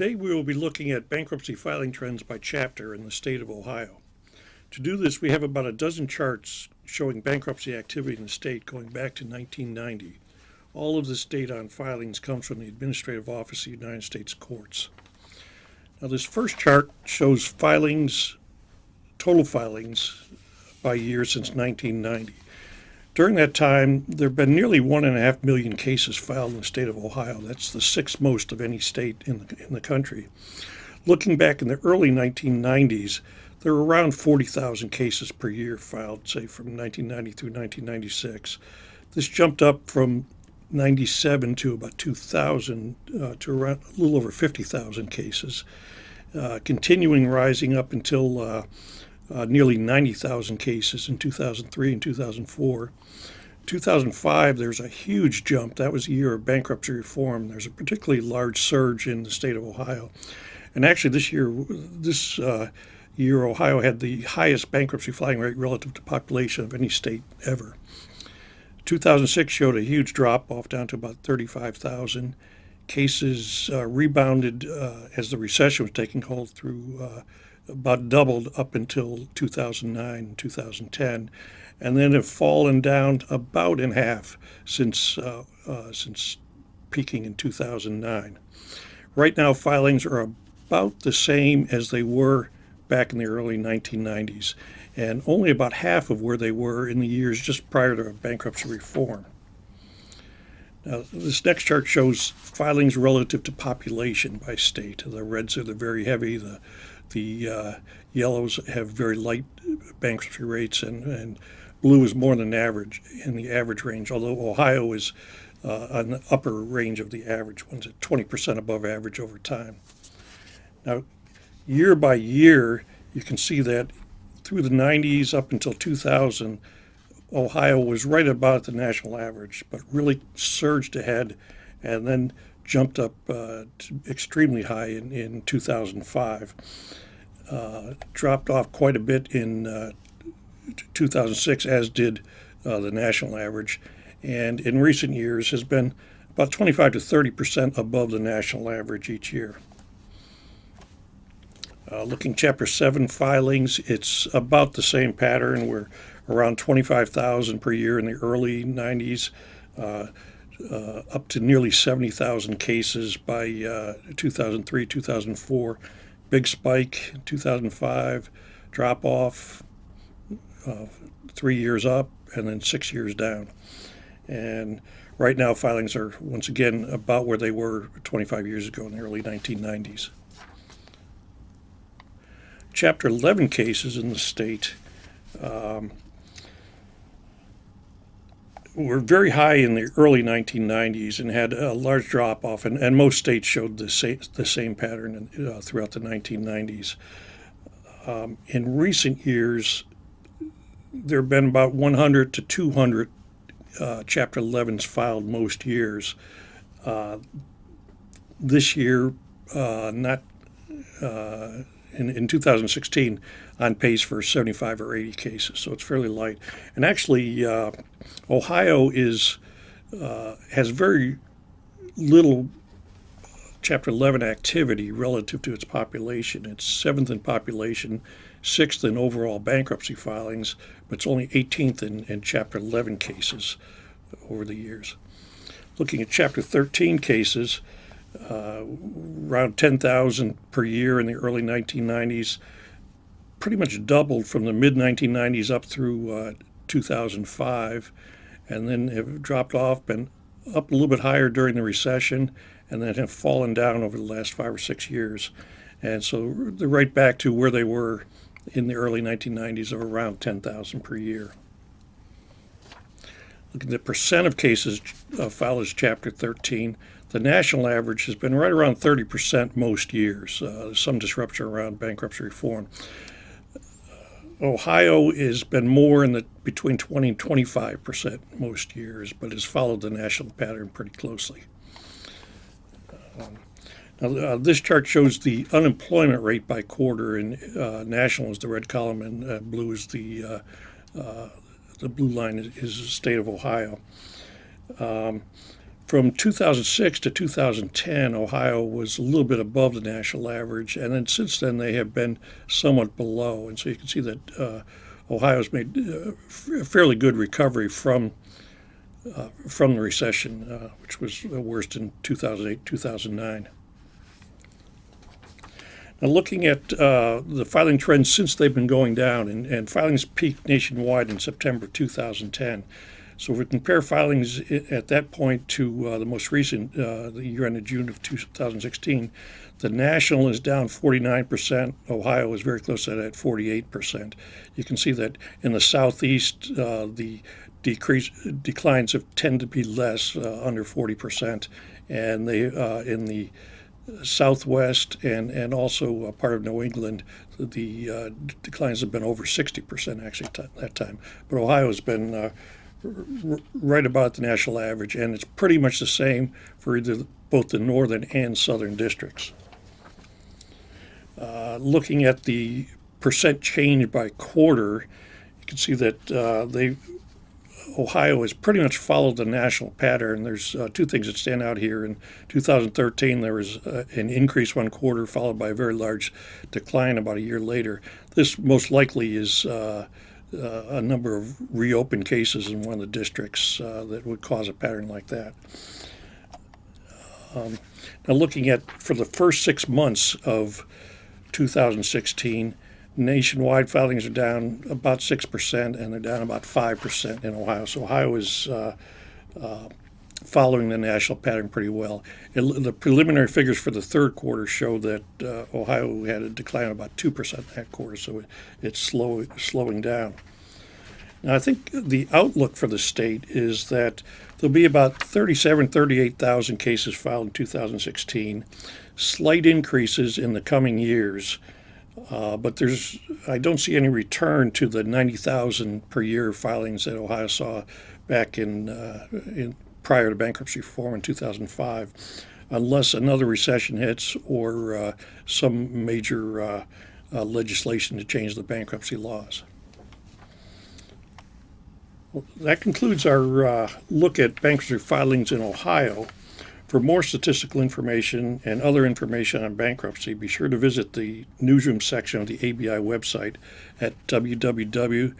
Today we will be looking at bankruptcy filing trends by chapter in the state of Ohio. To do this, we have about a dozen charts showing bankruptcy activity in the state going back to 1990. All of this data on filings comes from the Administrative Office of the United States Courts. Now, this first chart shows filings, total filings by year since 1990. During that time, there have been nearly 1.5 million cases filed in the state of Ohio. That's the sixth most of any state in the country. Looking back in the early 1990s, there were around 40,000 cases per year filed, say from 1990 through 1996. This jumped up from 97 to about 2000 to around a little over 50,000 cases, continuing rising up until nearly 90,000 cases in 2003 and 2004. 2005, there's a huge jump. That was the year of bankruptcy reform. There's a particularly large surge in the state of Ohio. And actually this year, Ohio had the highest bankruptcy filing rate relative to population of any state ever. 2006 showed a huge drop off down to about 35,000. Cases rebounded as the recession was taking hold through about doubled up until 2009 and 2010, and then have fallen down about in half since peaking in 2009. Right now, filings are about the same as they were back in the early 1990s, and only about half of where they were in the years just prior to bankruptcy reform. Now, this next chart shows filings relative to population by state. The reds are the very heavy, the yellows have very light bankruptcy rates, and blue is more than average in the average range, although Ohio is on the upper range of the average ones at 20% above average over time. Now, year by year, you can see that through the 90s up until 2000, Ohio was right about the national average, but really surged ahead and then jumped up extremely high in 2005. Dropped off quite a bit in 2006, as did the national average, and in recent years has been about 25 to 30% above the national average each year. Looking Chapter 7 filings, it's about the same pattern. We're around 25,000 per year in the early 90s, up to nearly 70,000 cases by 2003, 2004. Big spike in 2005, drop off 3 years up, and then 6 years down. And right now, filings are once again about where they were 25 years ago in the early 1990s. Chapter 11 cases in the state were very high in the early 1990s and had a large drop-off, and most states showed the same pattern throughout the 1990s. In recent years, there have been about 100 to 200 Chapter 11s filed most years. This year, not in 2016, on pace for 75 or 80 cases, so it's fairly light. And actually, Ohio has very little Chapter 11 activity relative to its population. It's seventh in population, sixth in overall bankruptcy filings, but it's only 18th in Chapter 11 cases over the years. Looking at Chapter 13 cases, around 10,000 per year in the early 1990s, pretty much doubled from the mid-1990s up through 2005, and then have dropped off, been up a little bit higher during the recession, and then have fallen down over the last 5 or 6 years. And so they're right back to where they were in the early 1990s of around 10,000 per year. Looking at the percent of cases filed as Chapter 13, the national average has been right around 30% most years. There's some disruption around bankruptcy reform. Ohio has been more in the between 20 and 25% most years, but has followed the national pattern pretty closely. Now, this chart shows the unemployment rate by quarter, and national is the red column, and blue is the blue line is the state of Ohio. From 2006 to 2010, Ohio was a little bit above the national average, and then since then they have been somewhat below. And so you can see that Ohio's made a fairly good recovery from the recession, which was the worst in 2008, 2009. Now, looking at the filing trends since they've been going down, and filings peaked nationwide in September 2010. So if we compare filings at that point to the most recent, the year ended June of 2016, the national is down 49%. Ohio is very close to that at 48%. You can see that in the southeast, the declines have tend to be less, under 40%, and they in the Southwest and also part of New England, the declines have been over 60% actually that time. But Ohio has been right about the national average, and it's pretty much the same for either both the northern and southern districts. Looking at the percent change by quarter, you can see that Ohio has pretty much followed the national pattern. There's two things that stand out here. In 2013, there was an increase one quarter followed by a very large decline about a year later. This most likely is a number of reopened cases in one of the districts that would cause a pattern like that. Now looking at for the first 6 months of 2016, nationwide filings are down about 6%, and they're down about 5% in Ohio. So Ohio is following the national pattern pretty well. The preliminary figures for the third quarter show that Ohio had a decline of about 2% that quarter, so it's slowing down. Now, I think the outlook for the state is that there'll be about 38,000 cases filed in 2016, slight increases in the coming years, but I don't see any return to the 90,000 per year filings that Ohio saw back in prior to bankruptcy reform in 2005, unless another recession hits or some major legislation to change the bankruptcy laws. Well, that concludes our look at bankruptcy filings in Ohio. For more statistical information and other information on bankruptcy, be sure to visit the newsroom section of the ABI website at www.abi.org.